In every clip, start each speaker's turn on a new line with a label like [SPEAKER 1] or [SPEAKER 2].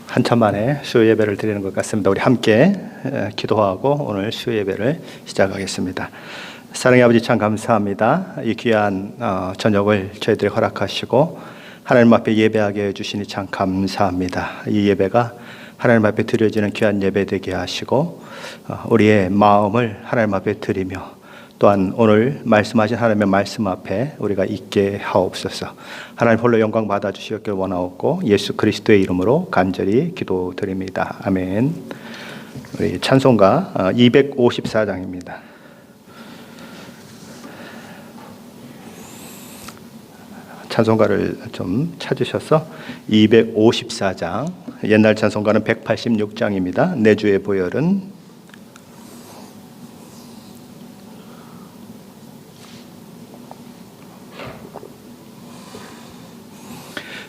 [SPEAKER 1] 한참 만에 수요 예배를 드리는 것 같습니다. 우리 함께 기도하고 오늘 수요 예배를 시작하겠습니다. 사랑의 아버지, 참 감사합니다. 이 귀한 저녁을 저희들이 허락하시고 하나님 앞에 예배하게 해주시니 참 감사합니다. 이 예배가 하나님 앞에 드려지는 귀한 예배 되게 하시고 우리의 마음을 하나님 앞에 드리며 또한 오늘 말씀하신 하나님의 말씀 앞에 우리가 있게 하옵소서. 하나님 홀로 영광 받아주시길 원하옵고 예수 그리스도의 이름으로 간절히 기도드립니다. 아멘. 우리 찬송가 254장입니다. 찬송가를 좀 찾으셔서 254장, 옛날 찬송가는 186장입니다. 내 주의 보혈은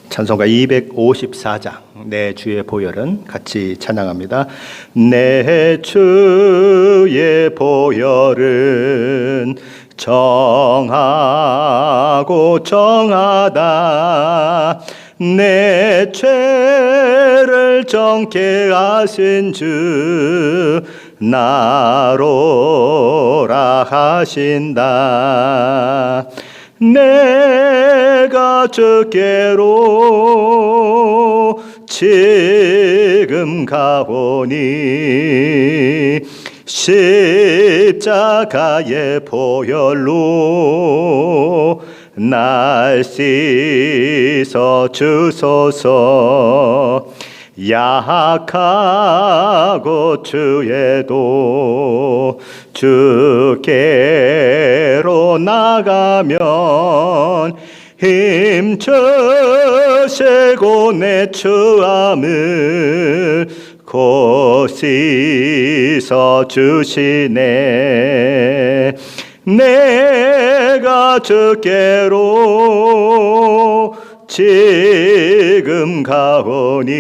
[SPEAKER 1] 찬송가 254장, 내 주의 보혈은 같이 찬양합니다. 내 주의 보혈은 정하고 정하다. 내 죄를 정케 하신 주 나로라 하신다. 내가 주께로 지금 가오니 십자가의 보혈로 날 씻어 주소서. 약하고 주에도 주께로 나가면 힘주시고 내 추함을 곧 씻어 주시네. 내가 주께로 지금 가오니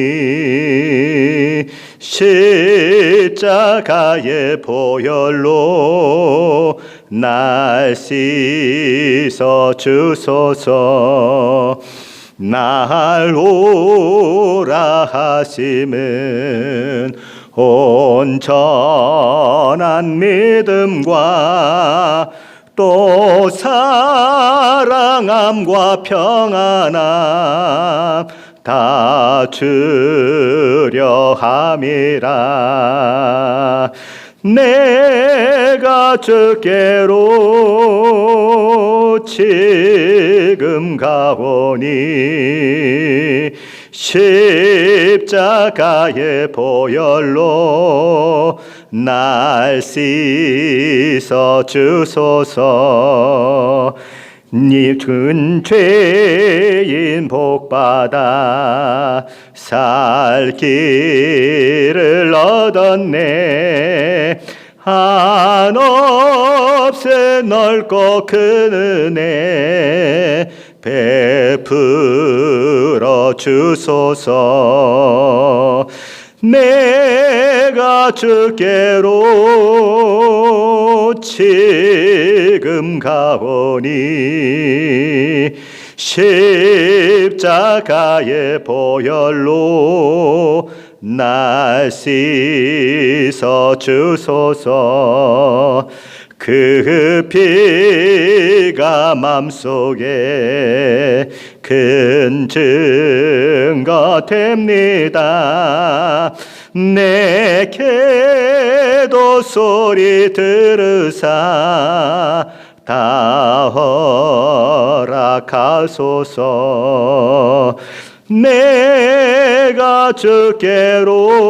[SPEAKER 1] 십자가의 보혈로 날 씻어 주소서. 날 오라 하심은 온전한 믿음과 또 사랑함과 평안함 다 주려 함이라. 내가 주께로 지금 가오니 십자가의 보혈로 날 씻어 주소서. 네 큰 죄인 복받아 살 길을 얻었네. 한없이 넓고 큰 은혜 베풀어 주소서. 내가 주께로 지금 가오니 십자가의 보혈로 날 씻어 주소서. 그 피가 맘속에 큰 증거 됩니다. 내 기도 소리 들으사 다 허락하소서. 내가 주께로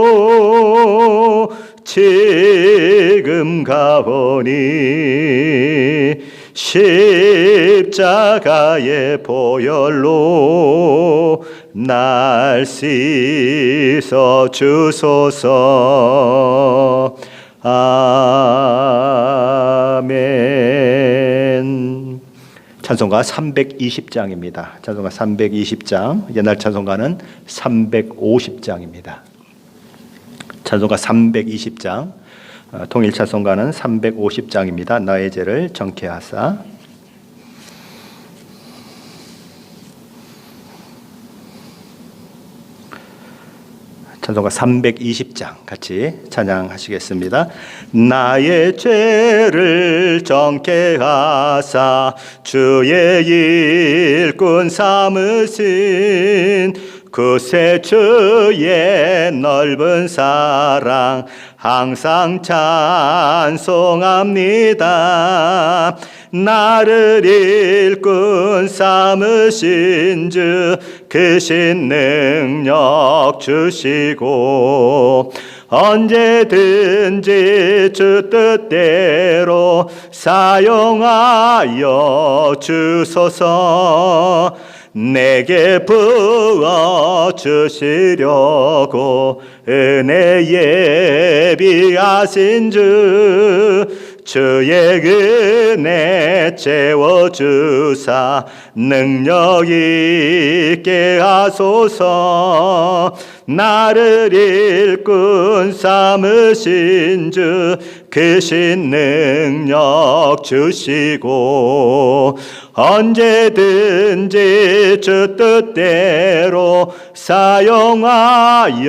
[SPEAKER 1] 지금 가오니 십자가의 보혈로 날 씻어 주소서. 아멘. 찬송가 320장입니다. 찬송가 320장, 옛날 찬송가는 350장입니다. 찬송가 320장, 통일 찬송가는 350장입니다. 나의 죄를 정케 하사. 찬송가 320장 같이 찬양하시겠습니다. 나의 죄를 정케 하사 주의 일꾼 삼으신 그새 주의 넓은 사랑 항상 찬송합니다. 나를 일꾼 삼으신 주 크신 능력 주시고 언제든지 주 뜻대로 사용하여 주소서. 내게 부어 주시려고 은혜 예비하신 주 주의 은혜 채워주사 능력 있게 하소서. 나를 일꾼 삼으신 주 크신 능력 주시고 언제든지 주 뜻대로 사용하여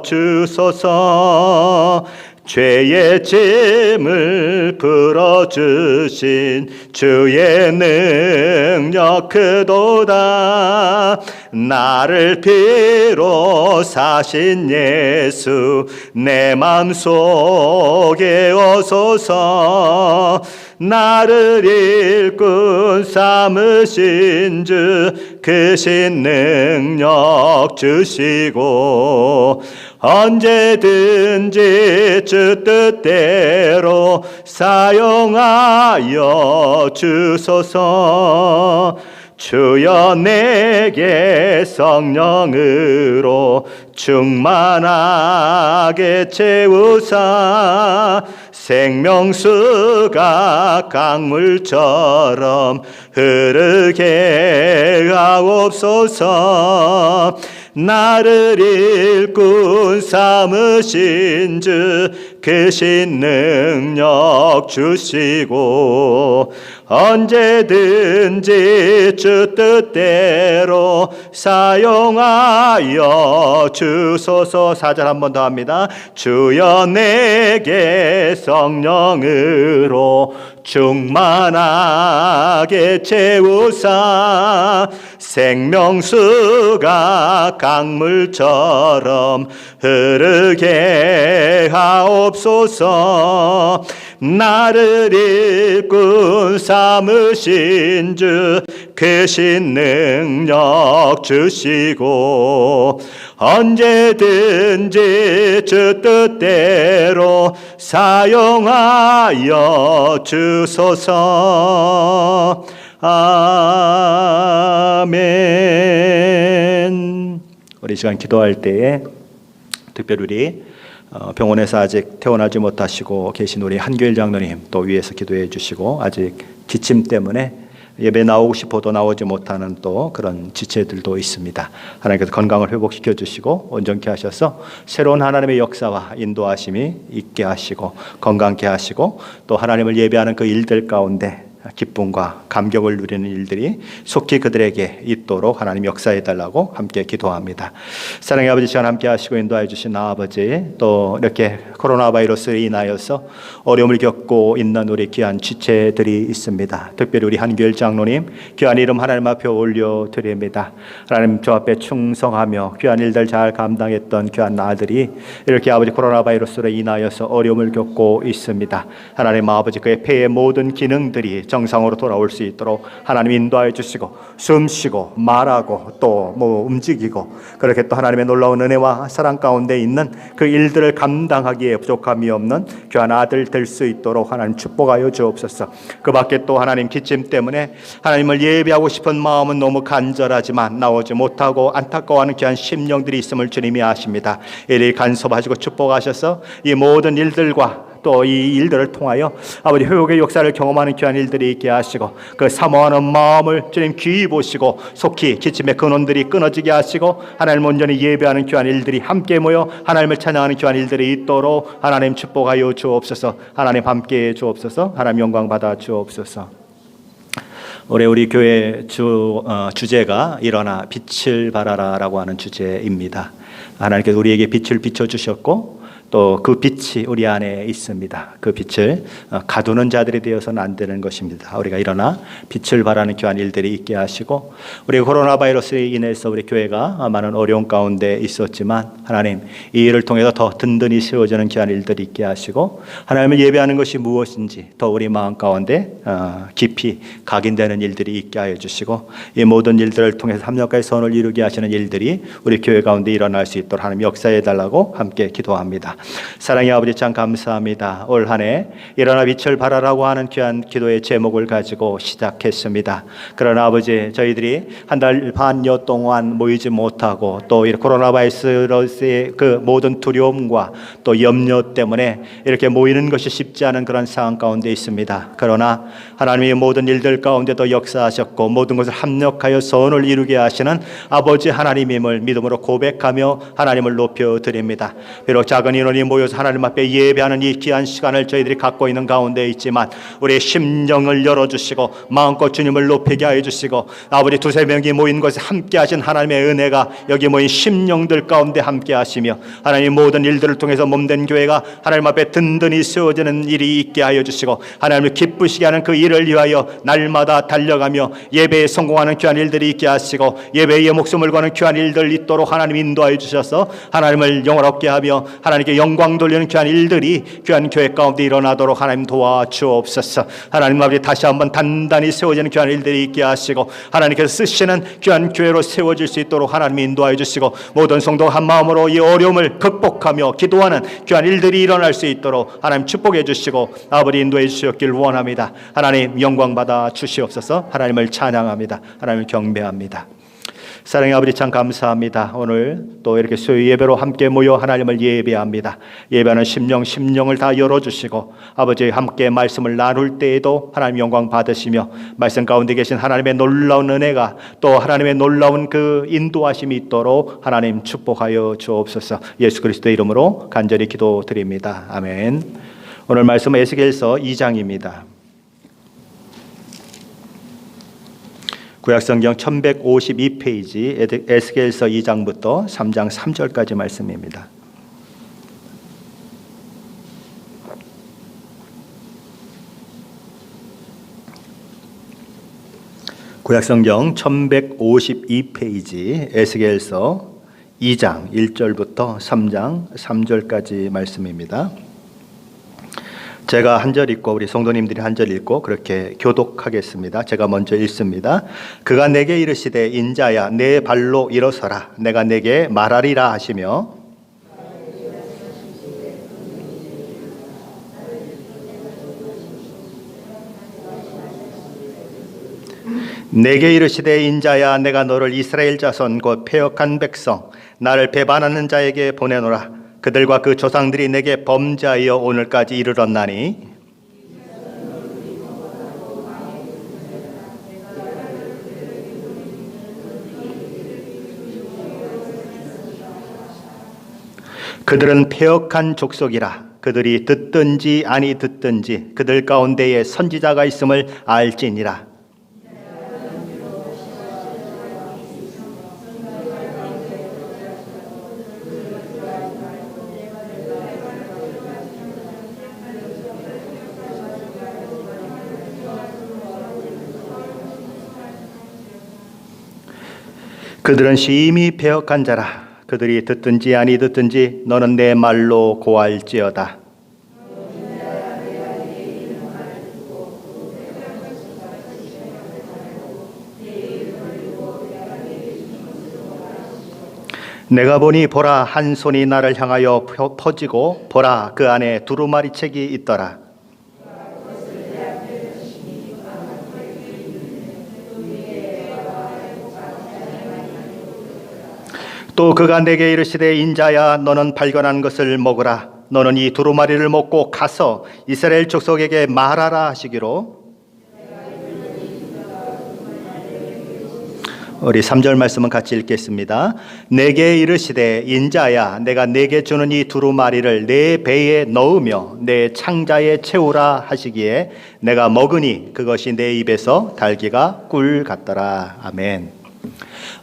[SPEAKER 1] 주소서. 죄의 짐을 풀어주신 주의 능력 크도다. 나를 피로 사신 예수 내 맘속에 오소서. 나를 일꾼 삼으신 주 크신 능력 주시고 언제든지 주 뜻대로 사용하여 주소서. 주여 내게 성령으로 충만하게 채우사 생명수가 강물처럼 흐르게 하옵소서. 나를 일꾼 삼으신 주 크신 능력 주시고 언제든지 주 뜻대로 사용하여 주소서. 4절 한 번 더 합니다. 주여 내게 성령으로 충만하게 채우사 생명수가 강물처럼 흐르게 하옵소서. 나를 일꾼 삼으신 주 크신 능력 주시고 언제든지 주 뜻대로 사용하여 주소서. 아멘. 우리 시간 기도할 때에 특별히 우리 병원에서 아직 퇴원하지 못하시고 계신 우리 한교일 장로님 또 위에서 기도해 주시고 아직 기침 때문에 예배 나오고 싶어도 나오지 못하는 또 그런 지체들도 있습니다. 하나님께서 건강을 회복시켜 주시고 온전케 하셔서 새로운 하나님의 역사와 인도하심이 있게 하시고 건강케 하시고 또 하나님을 예배하는 그 일들 가운데 기쁨과 감격을 누리는 일들이 속히 그들에게 있도록 하나님 역사해 달라고 함께 기도합니다. 사랑의 아버지, 시간 함께 하시고 인도해 주신 아버지, 또 이렇게 코로나 바이러스로 인하여서 어려움을 겪고 있는 우리 귀한 지체들이 있습니다. 특별히 우리 한교일 장로님 귀한 이름 하나님 앞에 올려드립니다. 하나님 저 앞에 충성하며 귀한 일들 잘 감당했던 귀한 아들이 이렇게 아버지 코로나 바이러스로 인하여서 어려움을 겪고 있습니다. 하나님 아버지, 그의 폐의 모든 기능들이 정상으로 돌아올 수 있도록 하나님 인도하여 주시고 숨쉬고 말하고 또 움직이고 그렇게 또 하나님의 놀라운 은혜와 사랑 가운데 있는 그 일들을 감당하기에 부족함이 없는 귀한 아들 될 수 있도록 하나님 축복하여 주옵소서. 그 밖에 또 하나님 기침 때문에 하나님을 예배하고 싶은 마음은 너무 간절하지만 나오지 못하고 안타까워하는 귀한 심령들이 있음을 주님이 아십니다. 이리 간섭하시고 축복하셔서 이 모든 일들과 또 이 일들을 통하여 아버지 회복의 역사를 경험하는 귀한 일들이 있게 하시고 그 사모하는 마음을 주님 귀히 보시고 속히 기침의 근원들이 끊어지게 하시고 하나님 온전히 예배하는 귀한 일들이 함께 모여 하나님을 찬양하는 귀한 일들이 있도록 하나님 축복하여 주옵소서. 하나님 함께해 주옵소서. 하나님 영광 받아 주옵소서. 올해 우리 교회 주제가 일어나 빛을 발하라라고 하는 주제입니다. 하나님께서 우리에게 빛을 비춰주셨고 또 그 빛이 우리 안에 있습니다. 그 빛을 가두는 자들이 되어서는 안 되는 것입니다. 우리가 일어나 빛을 발하는 귀한 일들이 있게 하시고, 우리 코로나 바이러스에 인해서 우리 교회가 많은 어려움 가운데 있었지만 하나님 이 일을 통해서 더 든든히 세워지는 귀한 일들이 있게 하시고, 하나님을 예배하는 것이 무엇인지 더 우리 마음 가운데 깊이 각인되는 일들이 있게 하여 주시고, 이 모든 일들을 통해서 합력하여 선을 이루게 하시는 일들이 우리 교회 가운데 일어날 수 있도록 하나님 역사해 달라고 함께 기도합니다. 사랑의 아버지 참 감사합니다. 올 한 해 일어나 빛을 발하라고 하는 귀한 기도의 제목을 가지고 시작했습니다. 그러나 아버지, 저희들이 한 달 반여 동안 모이지 못하고 또 이 코로나 바이러스의 그 모든 두려움과 또 염려 때문에 이렇게 모이는 것이 쉽지 않은 그런 상황 가운데 있습니다. 그러나 하나님이 모든 일들 가운데도 역사하셨고 모든 것을 합력하여 선을 이루게 하시는 아버지 하나님임을 믿음으로 고백하며 하나님을 높여드립니다. 비록 작은 인원이 모여서 하나님 앞에 예배하는 이 귀한 시간을 저희들이 갖고 있는 가운데 있지만 우리의 심령을 열어주시고 마음껏 주님을 높이게 하여 주시고, 아버지 두세 명이 모인 것에 함께 하신 하나님의 은혜가 여기 모인 심령들 가운데 함께 하시며, 하나님 모든 일들을 통해서 몸된 교회가 하나님 앞에 든든히 세워지는 일이 있게 하여 주시고, 하나님을 기쁘시게 하는 그 일을 위하여 날마다 달려가며 예배에 성공하는 귀한 일들이 있게 하시고, 예배에 목숨을 거는 귀한 일들 있도록 하나님 인도하여 주셔서 하나님을 영화롭게 하며 하나님께 영광 돌리는 귀한 일들이 귀한 교회 가운데 일어나도록 하나님 도와주옵소서. 하나님 아버지, 다시 한번 단단히 세워지는 귀한 일들이 있게 하시고 하나님께서 쓰시는 귀한 교회로 세워질 수 있도록 하나님 인도하여 주시고, 모든 성도 한 마음으로 이 어려움을 극복하며 기도하는 귀한 일들이 일어날 수 있도록 하나님 축복해 주시고 아버지 인도해 주셨길 원합니다. 하나님 영광 받아 주시옵소서. 하나님을 찬양합니다. 하나님을 경배합니다. 사랑의 아버지 참 감사합니다. 오늘 또 이렇게 수요 예배로 함께 모여 하나님을 예배합니다. 예배하는 심령을 다 열어주시고 아버지 함께 말씀을 나눌 때에도 하나님 영광 받으시며, 말씀 가운데 계신 하나님의 놀라운 은혜가 또 하나님의 놀라운 그 인도하심이 있도록 하나님 축복하여 주옵소서. 예수 그리스도의 이름으로 간절히 기도드립니다. 아멘. 오늘 말씀은 에스겔서 2장입니다. 구약성경 1152페이지 에스겔서 2장부터 3장 3절까지 말씀입니다. 구약성경 1152페이지 에스겔서 2장 1절부터 3장 3절까지 말씀입니다. 제가 한 절 읽고 우리 성도님들이 한 절 읽고 그렇게 교독하겠습니다. 제가 먼저 읽습니다. 그가 내게 이르시되 인자야 내 발로 일어서라, 내가 내게 말하리라 하시며, 내게 이르시되 인자야 내가 너를 이스라엘 자손 곧 패역한 백성 나를 배반하는 자에게 보내노라. 그들과 그 조상들이 내게 범죄하여 오늘까지 이르렀나니 그들은 패역한 족속이라. 그들이 듣든지 아니 듣든지 그들 가운데에 선지자가 있음을 알지니라. 그들은 심히 패역한 자라. 그들이 듣든지 아니 듣든지 너는 내 말로 고할지어다. 내가 보니 보라 한 손이 나를 향하여 퍼지고 보라 그 안에 두루마리 책이 있더라. 또 그가 내게 이르시되 인자야 너는 발견한 것을 먹으라. 너는 이 두루마리를 먹고 가서 이스라엘 족속에게 말하라 하시기로, 우리 3절 말씀은 같이 읽겠습니다. 내게 이르시되 인자야 내가 내게 주는 이 두루마리를 내 배에 넣으며 내 창자에 채우라 하시기에 내가 먹으니 그것이 내 입에서 달기가 꿀 같더라. 아멘.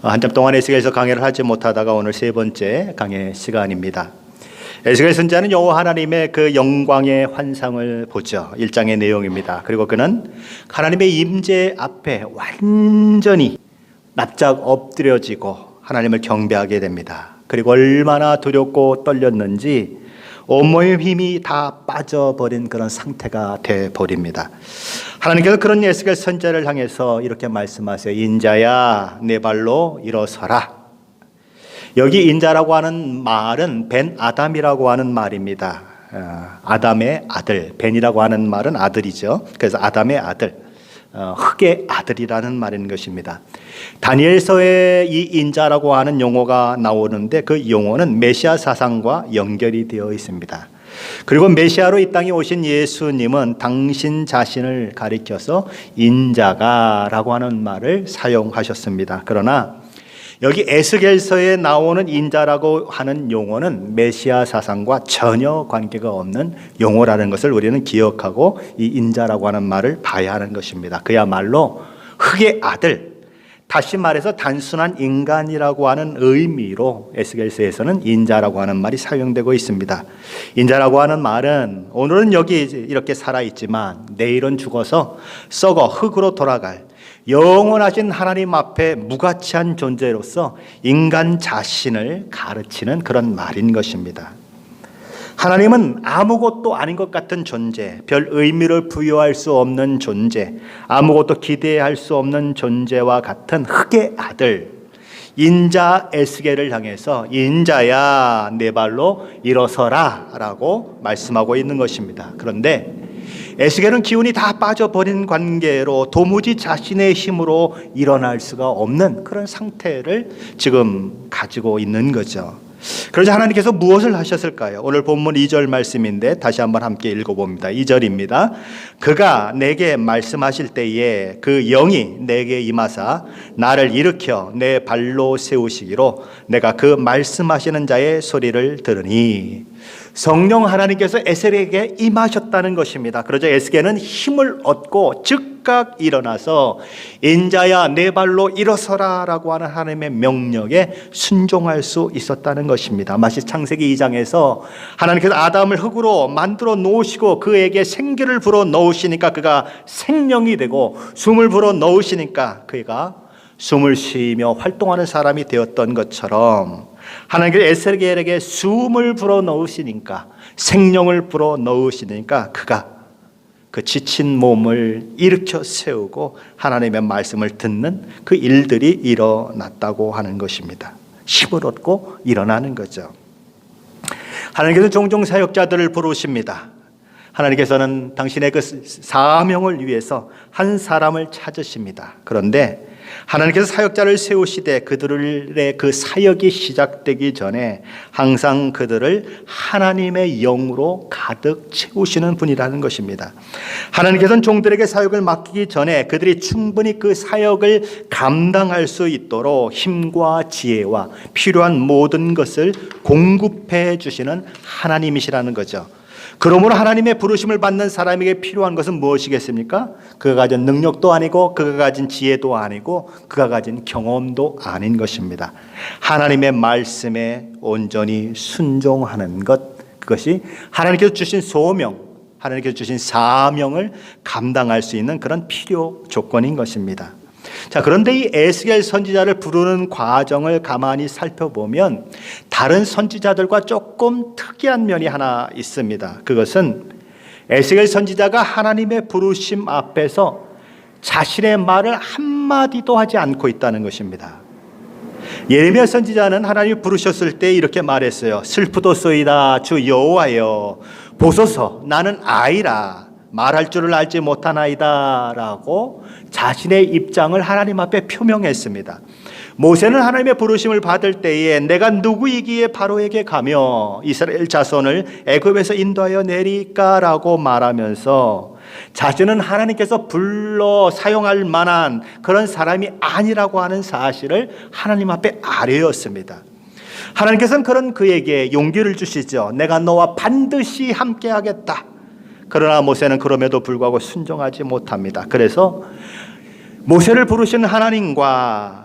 [SPEAKER 1] 한참 동안 에스겔서 강의를 하지 못하다가 오늘 세 번째 강의 시간입니다. 에스겔 선지자는 여호와 하나님의 그 영광의 환상을 보죠. 1장의 내용입니다. 그리고 그는 하나님의 임재 앞에 완전히 납작 엎드려지고 하나님을 경배하게 됩니다. 그리고 얼마나 두렵고 떨렸는지 온몸의 힘이 다 빠져버린 그런 상태가 되어버립니다. 하나님께서 그런 에스겔 선지자를 향해서 이렇게 말씀하세요. 인자야 내 발로 일어서라. 여기 인자라고 하는 말은 벤 아담이라고 하는 말입니다. 아담의 아들, 벤이라고 하는 말은 아들이죠. 그래서 아담의 아들, 흑의 아들이라는 말인 것입니다. 다니엘서에 이 인자라고 하는 용어가 나오는데 그 용어는 메시아 사상과 연결이 되어 있습니다. 그리고 메시아로 이 땅에 오신 예수님은 당신 자신을 가리켜서 인자가라고 하는 말을 사용하셨습니다. 그러나 여기 에스겔서에 나오는 인자라고 하는 용어는 메시아 사상과 전혀 관계가 없는 용어라는 것을 우리는 기억하고 이 인자라고 하는 말을 봐야 하는 것입니다. 그야말로 흑의 아들, 다시 말해서 단순한 인간이라고 하는 의미로 에스겔서에서는 인자라고 하는 말이 사용되고 있습니다. 인자라고 하는 말은 오늘은 여기 이렇게 살아있지만 내일은 죽어서 썩어 흙으로 돌아갈 영원하신 하나님 앞에 무가치한 존재로서 인간 자신을 가르치는 그런 말인 것입니다. 하나님은 아무것도 아닌 것 같은 존재, 별 의미를 부여할 수 없는 존재, 아무것도 기대할 수 없는 존재와 같은 흑의 아들 인자 에스겔을 향해서 인자야 내 발로 일어서라 라고 말씀하고 있는 것입니다. 그런데 에스겔은 기운이 다 빠져버린 관계로 도무지 자신의 힘으로 일어날 수가 없는 그런 상태를 지금 가지고 있는 거죠. 그러자 하나님께서 무엇을 하셨을까요? 오늘 본문 2절 말씀인데 다시 한번 함께 읽어봅니다. 2절입니다. 그가 내게 말씀하실 때에 그 영이 내게 임하사 나를 일으켜 내 발로 세우시기로 내가 그 말씀하시는 자의 소리를 들으니. 성령 하나님께서 에스겔에게 임하셨다는 것입니다. 그러자 에스겔은 힘을 얻고 즉각 일어나서 인자야 내 발로 일어서라 라고 하는 하나님의 명령에 순종할 수 있었다는 것입니다. 마치 창세기 2장에서 하나님께서 아담을 흙으로 만들어 놓으시고 그에게 생기를 불어 넣으시니까 그가 생명이 되고 숨을 불어 넣으시니까 그가 숨을 쉬며 활동하는 사람이 되었던 것처럼 하나님께서 에스겔에게 숨을 불어 넣으시니까 생명을 불어 넣으시니까 그가 그 지친 몸을 일으켜 세우고 하나님의 말씀을 듣는 그 일들이 일어났다고 하는 것입니다. 힘을 얻고 일어나는 거죠. 하나님께서는 종종 사역자들을 부르십니다. 하나님께서는 당신의 그 사명을 위해서 한 사람을 찾으십니다. 그런데 하나님께서 사역자를 세우시되 그들의 그 사역이 시작되기 전에 항상 그들을 하나님의 영으로 가득 채우시는 분이라는 것입니다. 하나님께서는 종들에게 사역을 맡기기 전에 그들이 충분히 그 사역을 감당할 수 있도록 힘과 지혜와 필요한 모든 것을 공급해 주시는 하나님이시라는 거죠. 그러므로 하나님의 부르심을 받는 사람에게 필요한 것은 무엇이겠습니까? 그가 가진 능력도 아니고 그가 가진 지혜도 아니고 그가 가진 경험도 아닌 것입니다. 하나님의 말씀에 온전히 순종하는 것, 그것이 하나님께서 주신 소명, 하나님께서 주신 사명을 감당할 수 있는 그런 필요 조건인 것입니다. 자, 그런데 이 에스겔 선지자를 부르는 과정을 가만히 살펴보면 다른 선지자들과 조금 특이한 면이 하나 있습니다. 그것은 에스겔 선지자가 하나님의 부르심 앞에서 자신의 말을 한마디도 하지 않고 있다는 것입니다. 예레미야 선지자는 하나님이 부르셨을 때 이렇게 말했어요. 슬프도소이다 주 여호와여 보소서 나는 아이라 말할 줄을 알지 못하나이다 라고 자신의 입장을 하나님 앞에 표명했습니다. 모세는 하나님의 부르심을 받을 때에 내가 누구이기에 바로에게 가며 이스라엘 자손을 애굽에서 인도하여 내리까라고 말하면서 자신은 하나님께서 불러 사용할 만한 그런 사람이 아니라고 하는 사실을 하나님 앞에 아뢰었습니다. 하나님께서는 그런 그에게 용기를 주시죠. 내가 너와 반드시 함께 하겠다. 그러나 모세는 그럼에도 불구하고 순종하지 못합니다. 그래서 모세를 부르신 하나님과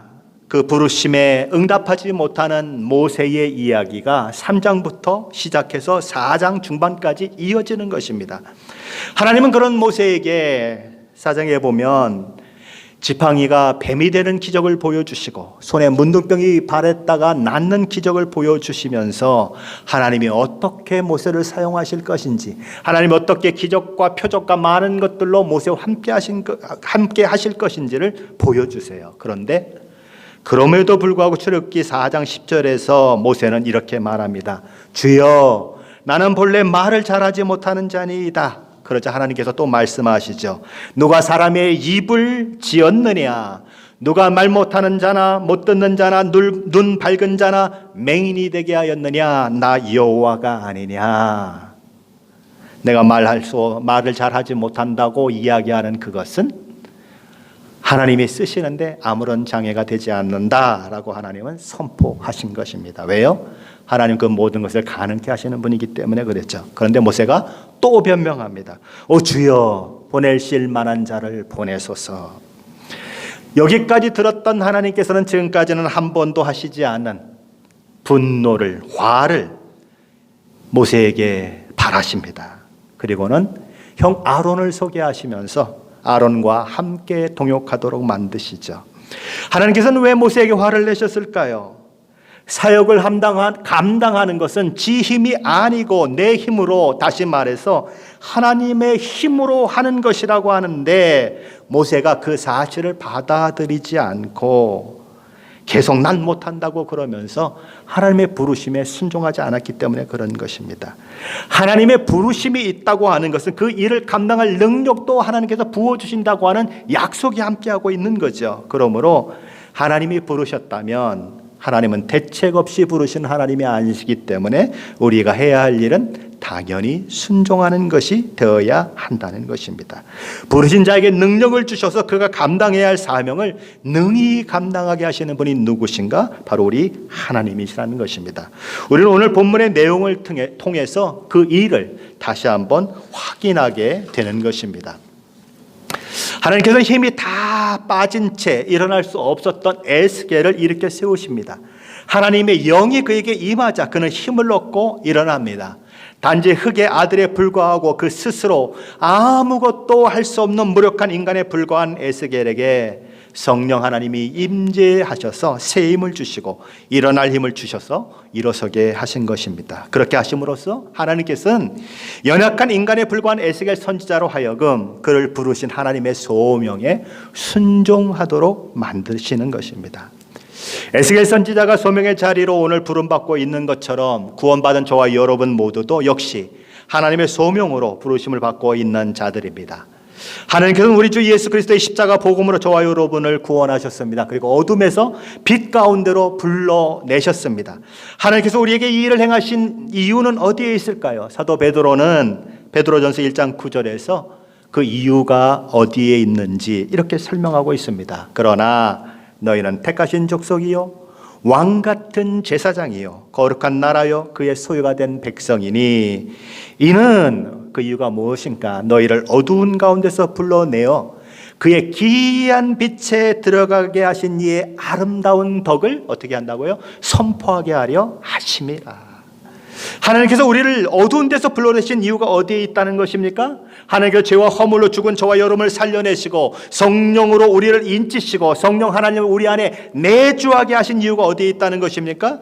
[SPEAKER 1] 그 부르심에 응답하지 못하는 모세의 이야기가 3장부터 시작해서 4장 중반까지 이어지는 것입니다. 하나님은 그런 모세에게 4장에 보면 지팡이가 뱀이 되는 기적을 보여주시고 손에 문둥병이 발했다가 낫는 기적을 보여주시면서 하나님이 어떻게 모세를 사용하실 것인지, 하나님이 어떻게 기적과 표적과 많은 것들로 모세와 함께 하실 것인지를 보여주세요. 그런데 그럼에도 불구하고 출애굽기 4장 10절에서 모세는 이렇게 말합니다. 주여, 나는 본래 말을 잘하지 못하는 자니이다. 그러자 하나님께서 또 말씀하시죠. 누가 사람의 입을 지었느냐? 누가 말 못하는 자나 못 듣는 자나 눈 밝은 자나 맹인이 되게 하였느냐? 나 여호와가 아니냐? 내가 말을 잘하지 못한다고 이야기하는 그것은 하나님이 쓰시는데 아무런 장애가 되지 않는다라고 하나님은 선포하신 것입니다. 왜요? 하나님 그 모든 것을 가능케 하시는 분이기 때문에 그랬죠. 그런데 모세가 또 변명합니다. 오 주여, 보내실 만한 자를 보내소서. 여기까지 들었던 하나님께서는 지금까지는 한 번도 하시지 않은 분노를, 화를 모세에게 발하십니다. 그리고는 형 아론을 소개하시면서 아론과 함께 동역하도록 만드시죠. 하나님께서는 왜 모세에게 화를 내셨을까요? 사역을 감당하는 것은 지 힘이 아니고 내 힘으로, 다시 말해서 하나님의 힘으로 하는 것이라고 하는데 모세가 그 사실을 받아들이지 않고 계속 난 못한다고 그러면서 하나님의 부르심에 순종하지 않았기 때문에 그런 것입니다. 하나님의 부르심이 있다고 하는 것은 그 일을 감당할 능력도 하나님께서 부어주신다고 하는 약속이 함께하고 있는 거죠. 그러므로 하나님이 부르셨다면 하나님은 대책 없이 부르신 하나님이 아니시기 때문에 우리가 해야 할 일은 당연히 순종하는 것이 되어야 한다는 것입니다. 부르신 자에게 능력을 주셔서 그가 감당해야 할 사명을 능히 감당하게 하시는 분이 누구신가? 바로 우리 하나님이시라는 것입니다. 우리는 오늘 본문의 내용을 통해서 그 일을 다시 한번 확인하게 되는 것입니다. 하나님께서 힘이 다 빠진 채 일어날 수 없었던 에스겔을 일으켜 세우십니다. 하나님의 영이 그에게 임하자 그는 힘을 얻고 일어납니다. 단지 흙의 아들에 불과하고 그 스스로 아무것도 할 수 없는 무력한 인간에 불과한 에스겔에게 성령 하나님이 임재하셔서 새 힘을 주시고 일어날 힘을 주셔서 일어서게 하신 것입니다. 그렇게 하심으로써 하나님께서는 연약한 인간에 불과한 에스겔 선지자로 하여금 그를 부르신 하나님의 소명에 순종하도록 만드시는 것입니다. 에스겔 선지자가 소명의 자리로 오늘 부름받고 있는 것처럼 구원받은 저와 여러분 모두도 역시 하나님의 소명으로 부르심을 받고 있는 자들입니다. 하나님께서는 우리 주 예수 그리스도의 십자가 복음으로 저와 여러분을 구원하셨습니다. 그리고 어둠에서 빛 가운데로 불러내셨습니다. 하나님께서 우리에게 이 일을 행하신 이유는 어디에 있을까요? 사도 베드로는 베드로전서 1장 9절에서 그 이유가 어디에 있는지 이렇게 설명하고 있습니다. 그러나 너희는 택하신 족속이요 왕같은 제사장이요 거룩한 나라요 그의 소유가 된 백성이니 이는 그 이유가 무엇인가? 너희를 어두운 가운데서 불러내어 그의 기이한 빛에 들어가게 하신 이의 아름다운 덕을 어떻게 한다고요? 선포하게 하려 하심이라. 하나님께서 우리를 어두운 데서 불러내신 이유가 어디에 있다는 것입니까? 하나님께서 죄와 허물로 죽은 저와 여러분을 살려내시고 성령으로 우리를 인치시고 성령 하나님을 우리 안에 내주하게 하신 이유가 어디에 있다는 것입니까?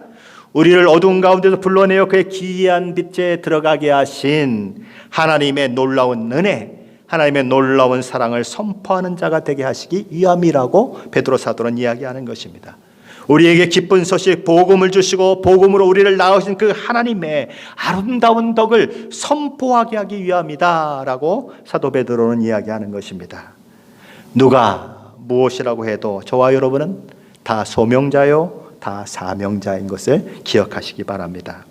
[SPEAKER 1] 우리를 어두운 가운데서 불러내어 그의 기이한 빛에 들어가게 하신 하나님의 놀라운 은혜, 하나님의 놀라운 사랑을 선포하는 자가 되게 하시기 위함이라고 베드로 사도는 이야기하는 것입니다. 우리에게 기쁜 소식 복음을 주시고 복음으로 우리를 낳으신 그 하나님의 아름다운 덕을 선포하게 하기 위함이다라고 사도 베드로는 이야기하는 것입니다. 누가 무엇이라고 해도 저와 여러분은 다 소명자요 다 사명자인 것을 기억하시기 바랍니다.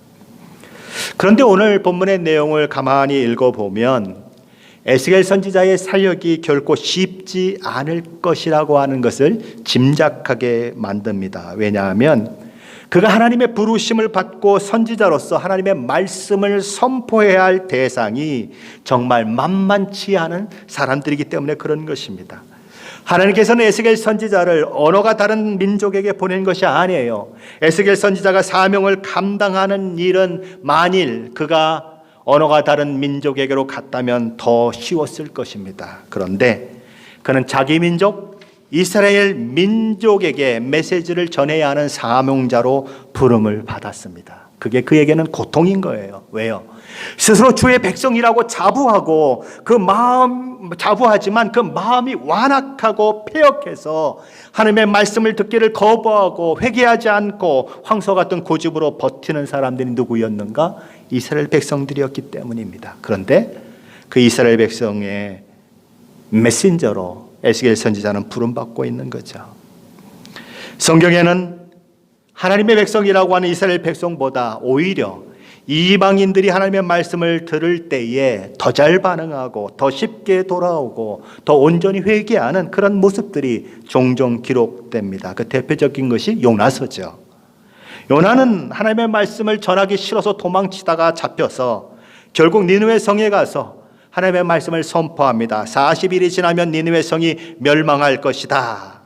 [SPEAKER 1] 그런데 오늘 본문의 내용을 가만히 읽어보면 에스겔 선지자의 사역이 결코 쉽지 않을 것이라고 하는 것을 짐작하게 만듭니다. 왜냐하면 그가 하나님의 부르심을 받고 선지자로서 하나님의 말씀을 선포해야 할 대상이 정말 만만치 않은 사람들이기 때문에 그런 것입니다. 하나님께서는 에스겔 선지자를 언어가 다른 민족에게 보낸 것이 아니에요. 에스겔 선지자가 사명을 감당하는 일은 만일 그가 언어가 다른 민족에게로 갔다면 더 쉬웠을 것입니다. 그런데 그는 자기 민족 이스라엘 민족에게 메시지를 전해야 하는 사명자로 부름을 받았습니다. 그게 그에게는 고통인 거예요. 왜요? 스스로 주의 백성이라고 자부하고 자부하지만 그 마음이 완악하고 패역해서 하나님의 말씀을 듣기를 거부하고 회개하지 않고 황소 같은 고집으로 버티는 사람들이 누구였는가? 이스라엘 백성들이었기 때문입니다. 그런데 그 이스라엘 백성의 메신저로 에스겔 선지자는 부름받고 있는 거죠. 성경에는 하나님의 백성이라고 하는 이스라엘 백성보다 오히려 이방인들이 하나님의 말씀을 들을 때에 더 잘 반응하고 더 쉽게 돌아오고 더 온전히 회개하는 그런 모습들이 종종 기록됩니다. 그 대표적인 것이 요나서죠. 요나는 하나님의 말씀을 전하기 싫어서 도망치다가 잡혀서 결국 니느웨 성에 가서 하나님의 말씀을 선포합니다. 40일이 지나면 니느웨 성이 멸망할 것이다.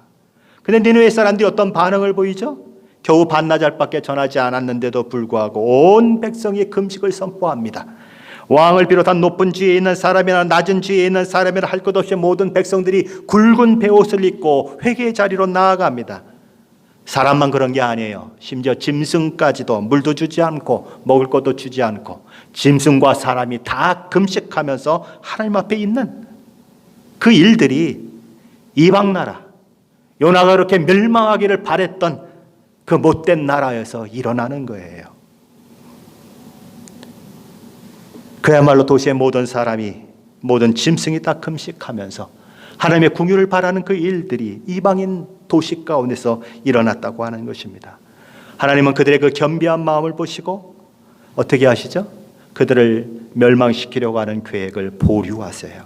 [SPEAKER 1] 그런데 니느웨 사람들이 어떤 반응을 보이죠? 겨우 반나절밖에 전하지 않았는데도 불구하고 온 백성이 금식을 선포합니다. 왕을 비롯한 높은 지위에 있는 사람이나 낮은 지위에 있는 사람이나 할 것 없이 모든 백성들이 굵은 베옷을 입고 회개의 자리로 나아갑니다. 사람만 그런 게 아니에요. 심지어 짐승까지도 물도 주지 않고 먹을 것도 주지 않고 짐승과 사람이 다 금식하면서 하나님 앞에 있는 그 일들이 이방 나라, 요나가 그렇게 멸망하기를 바랬던 그 못된 나라에서 일어나는 거예요. 그야말로 도시의 모든 사람이, 모든 짐승이 다 금식하면서 하나님의 궁유를 바라는 그 일들이 이방인 도시 가운데서 일어났다고 하는 것입니다. 하나님은 그들의 그 겸비한 마음을 보시고 어떻게 하시죠? 그들을 멸망시키려고 하는 계획을 보류하세요.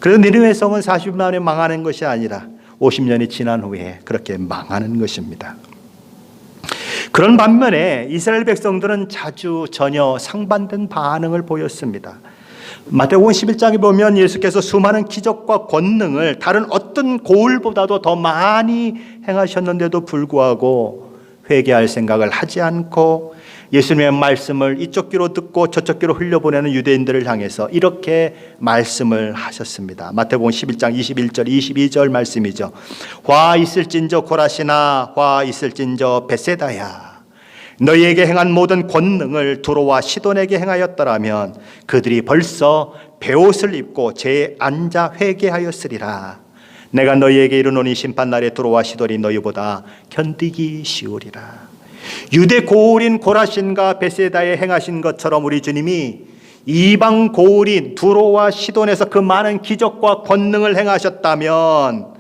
[SPEAKER 1] 그래서 니느웨 성은 40년 만에 망하는 것이 아니라 50년이 지난 후에 그렇게 망하는 것입니다. 그런 반면에 이스라엘 백성들은 자주 전혀 상반된 반응을 보였습니다. 마태복음 11장에 보면 예수께서 수많은 기적과 권능을 다른 어떤 고을보다도 더 많이 행하셨는데도 불구하고 회개할 생각을 하지 않고 예수님의 말씀을 이쪽 귀로 듣고 저쪽 귀로 흘려보내는 유대인들을 향해서 이렇게 말씀을 하셨습니다. 마태복음 11장 21절 22절 말씀이죠. 화 있을진저 고라시나 화 있을진저 벳세다야, 너희에게 행한 모든 권능을 두로와 시돈에게 행하였더라면 그들이 벌써 베옷을 입고 제 앉아 회개하였으리라. 내가 너희에게 이르노니 심판날에 두로와 시돈이 너희보다 견디기 쉬우리라. 유대 고을인 고라신과 벳세다에 행하신 것처럼 우리 주님이 이방 고을인 두로와 시돈에서 그 많은 기적과 권능을 행하셨다면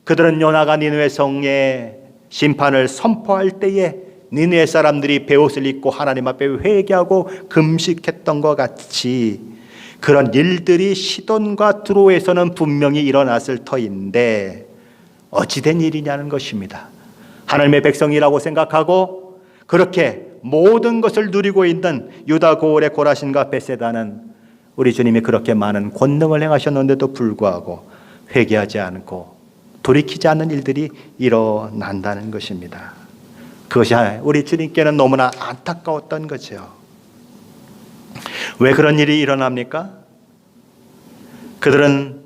[SPEAKER 1] 그들은 요나가 니느웨 성에 심판을 선포할 때에 니느웨 사람들이 베옷을 입고 하나님 앞에 회개하고 금식했던 것 같이 그런 일들이 시돈과 두로에서는 분명히 일어났을 터인데 어찌된 일이냐는 것입니다. 하나님의 백성이라고 생각하고 그렇게 모든 것을 누리고 있는 유다 고을의 고라신과 벳세다는 우리 주님이 그렇게 많은 권능을 행하셨는데도 불구하고 회개하지 않고 돌이키지 않는 일들이 일어난다는 것입니다. 그것이 우리 주님께는 너무나 안타까웠던 거죠. 왜 그런 일이 일어납니까? 그들은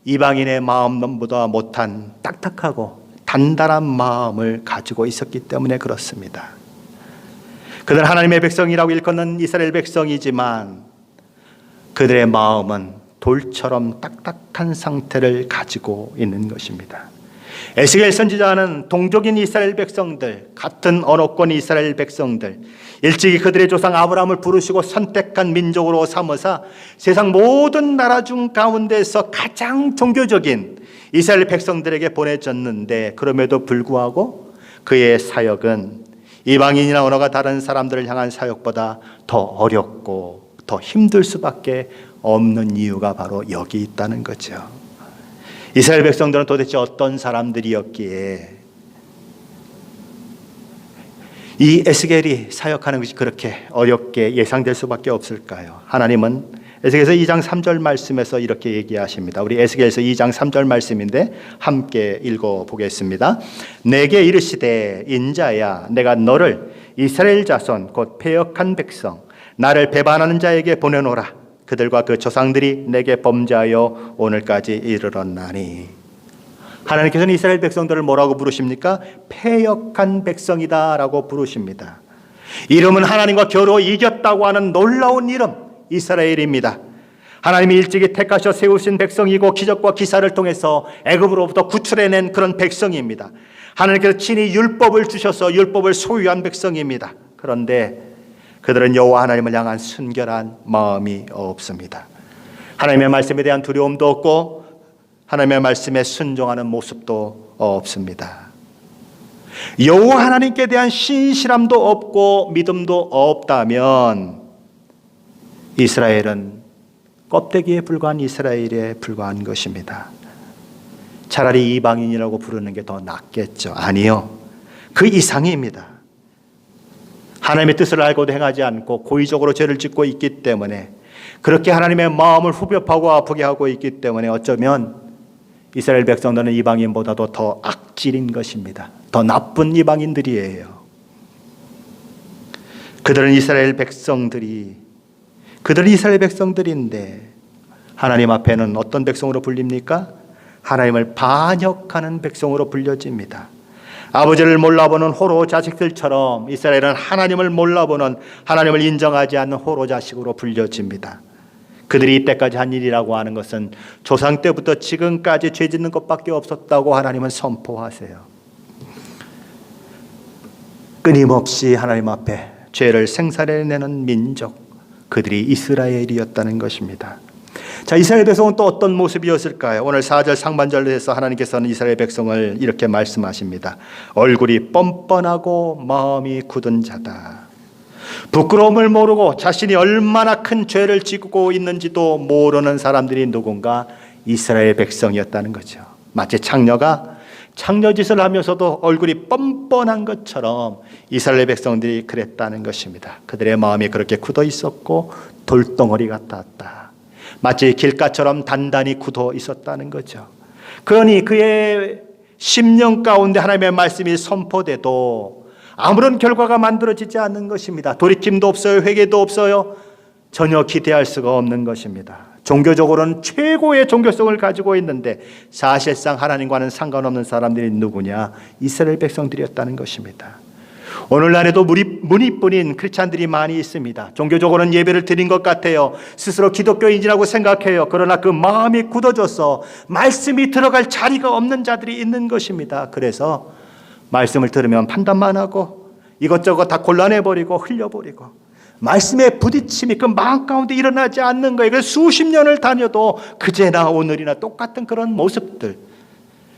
[SPEAKER 1] 이방인의 마음보다 못한 딱딱하고 단단한 마음을 가지고 있었기 때문에 그렇습니다. 그들은 하나님의 백성이라고 일컫는 이스라엘 백성이지만 그들의 마음은 돌처럼 딱딱한 상태를 가지고 있는 것입니다. 에스겔 선지자는 동족인 이스라엘 백성들, 같은 언어권 이스라엘 백성들, 일찍이 그들의 조상 아브라함을 부르시고 선택한 민족으로 삼으사 세상 모든 나라 중 가운데서 가장 종교적인 이스라엘 백성들에게 보내졌는데 그럼에도 불구하고 그의 사역은 이방인이나 언어가 다른 사람들을 향한 사역보다 더 어렵고 더 힘들 수밖에 없는 이유가 바로 여기 있다는 거죠. 이스라엘 백성들은 도대체 어떤 사람들이었기에 이 에스겔이 사역하는 것이 그렇게 어렵게 예상될 수밖에 없을까요? 하나님은 에스겔서 2장 3절 말씀에서 이렇게 얘기하십니다. 우리 에스겔서 2장 3절 말씀인데 함께 읽어보겠습니다. 내게 이르시되 인자야 내가 너를 이스라엘 자손 곧 패역한 백성 나를 배반하는 자에게 보내노라. 그들과 그 조상들이 내게 범죄하여 오늘까지 이르렀나니. 하나님께서는 이스라엘 백성들을 뭐라고 부르십니까? 패역한 백성이다라고 부르십니다. 이름은 하나님과 겨루 이겼다고 하는 놀라운 이름 이스라엘입니다. 하나님이 일찍이 택하셔 세우신 백성이고 기적과 기사를 통해서 애굽으로부터 구출해낸 그런 백성입니다. 하나님께서 친히 율법을 주셔서 율법을 소유한 백성입니다. 그런데 그들은 여호와 하나님을 향한 순결한 마음이 없습니다. 하나님의 말씀에 대한 두려움도 없고 하나님의 말씀에 순종하는 모습도 없습니다. 여호와 하나님께 대한 신실함도 없고 믿음도 없다면 이스라엘은 껍데기에 불과한 이스라엘에 불과한 것입니다. 차라리 이방인이라고 부르는 게 더 낫겠죠. 아니요. 그 이상입니다. 하나님의 뜻을 알고도 행하지 않고 고의적으로 죄를 짓고 있기 때문에 그렇게 하나님의 마음을 후벼파고 아프게 하고 있기 때문에 어쩌면 이스라엘 백성들은 이방인보다도 더 악질인 것입니다. 더 나쁜 이방인들이에요. 그들은 이스라엘 백성들인데 하나님 앞에는 어떤 백성으로 불립니까? 하나님을 반역하는 백성으로 불려집니다. 아버지를 몰라보는 호로 자식들처럼 이스라엘은 하나님을 몰라보는, 하나님을 인정하지 않는 호로 자식으로 불려집니다. 그들이 이때까지 한 일이라고 하는 것은 조상 때부터 지금까지 죄 짓는 것밖에 없었다고 하나님은 선포하세요. 끊임없이 하나님 앞에 죄를 생산해내는 민족, 그들이 이스라엘이었다는 것입니다. 자, 이스라엘 백성은 또 어떤 모습이었을까요? 오늘 4절 상반절에서 하나님께서는 이스라엘 백성을 이렇게 말씀하십니다. 얼굴이 뻔뻔하고 마음이 굳은 자다. 부끄러움을 모르고 자신이 얼마나 큰 죄를 짓고 있는지도 모르는 사람들이 누군가 이스라엘 백성이었다는 거죠. 마치 창녀가 창녀짓을 하면서도 얼굴이 뻔뻔한 것처럼 이스라엘 백성들이 그랬다는 것입니다. 그들의 마음이 그렇게 굳어 있었고 돌덩어리 같았다. 마치 길가처럼 단단히 굳어 있었다는 거죠. 그러니 그의 심령 가운데 하나님의 말씀이 선포돼도 아무런 결과가 만들어지지 않는 것입니다. 돌이킴도 없어요. 회개도 없어요. 전혀 기대할 수가 없는 것입니다. 종교적으로는 최고의 종교성을 가지고 있는데 사실상 하나님과는 상관없는 사람들이 누구냐? 이스라엘 백성들이었다는 것입니다. 오늘날에도 무리뿐인 크리스찬들이 많이 있습니다. 종교적으로는 예배를 드린 것 같아요. 스스로 기독교인이라고 생각해요. 그러나 그 마음이 굳어져서 말씀이 들어갈 자리가 없는 자들이 있는 것입니다. 그래서 말씀을 들으면 판단만 하고 이것저것 다 곤란해버리고 흘려버리고 말씀에 부딪힘이 그 마음 가운데 일어나지 않는 거예요. 그래서 수십 년을 다녀도 그제나 오늘이나 똑같은 그런 모습들,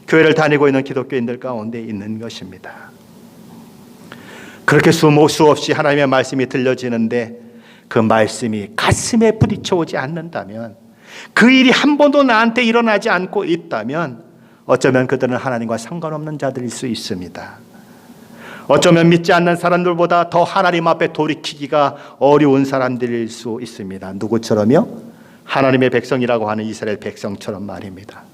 [SPEAKER 1] 교회를 다니고 있는 기독교인들 가운데 있는 것입니다. 그렇게 수없이 하나님의 말씀이 들려지는데 그 말씀이 가슴에 부딪혀오지 않는다면, 그 일이 한 번도 나한테 일어나지 않고 있다면 어쩌면 그들은 하나님과 상관없는 자들일 수 있습니다. 어쩌면 믿지 않는 사람들보다 더 하나님 앞에 돌이키기가 어려운 사람들일 수 있습니다. 누구처럼요? 하나님의 백성이라고 하는 이스라엘 백성처럼 말입니다.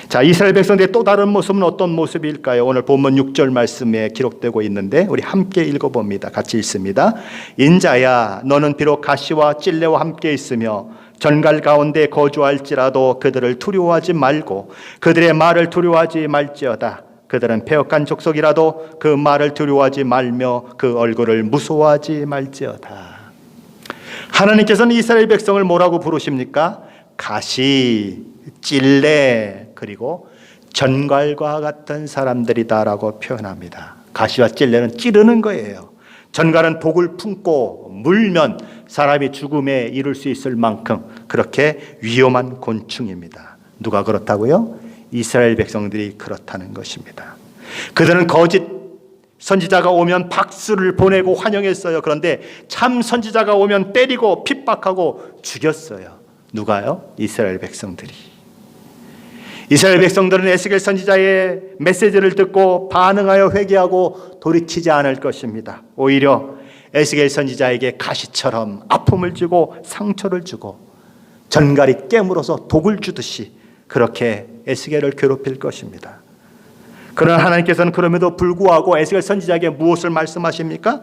[SPEAKER 1] 자, 이스라엘 백성들의 또 다른 모습은 어떤 모습일까요? 오늘 본문 6절 말씀에 기록되고 있는데 우리 함께 읽어봅니다. 같이 읽습니다. 인자야 너는 비록 가시와 찔레와 함께 있으며 전갈 가운데 거주할지라도 그들을 두려워하지 말고 그들의 말을 두려워하지 말지어다. 그들은 패역한 족속이라도 그 말을 두려워하지 말며 그 얼굴을 무서워하지 말지어다. 하나님께서는 이스라엘 백성을 뭐라고 부르십니까? 가시, 찔레, 그리고 전갈과 같은 사람들이다라고 표현합니다. 가시와 찔레는 찌르는 거예요. 전갈은 독을 품고 물면 사람이 죽음에 이를 수 있을 만큼 그렇게 위험한 곤충입니다. 누가 그렇다고요? 이스라엘 백성들이 그렇다는 것입니다. 그들은 거짓 선지자가 오면 박수를 보내고 환영했어요. 그런데 참 선지자가 오면 때리고 핍박하고 죽였어요. 누가요? 이스라엘 백성들이. 이스라엘 백성들은 에스겔 선지자의 메시지를 듣고 반응하여 회개하고 돌이키지 않을 것입니다. 오히려 에스겔 선지자에게 가시처럼 아픔을 주고 상처를 주고 전갈이 깨물어서 독을 주듯이 그렇게 에스겔을 괴롭힐 것입니다. 그러나 하나님께서는 그럼에도 불구하고 에스겔 선지자에게 무엇을 말씀하십니까?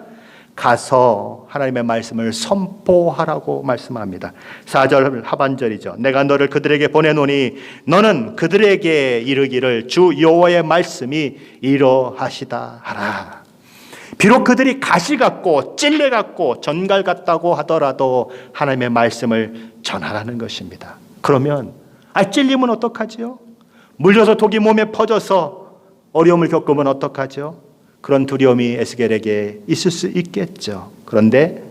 [SPEAKER 1] 가서 하나님의 말씀을 선포하라고 말씀합니다. 4절 하반절이죠. 내가 너를 그들에게 보내노니 너는 그들에게 이르기를 주 여호와의 말씀이 이러하시다 하라. 비록 그들이 가시 같고 찔레 같고 전갈 같다고 하더라도 하나님의 말씀을 전하라는 것입니다. 그러면 찔리면 어떡하지요? 물려서 독이 몸에 퍼져서 어려움을 겪으면 어떡하죠? 그런 두려움이 에스겔에게 있을 수 있겠죠. 그런데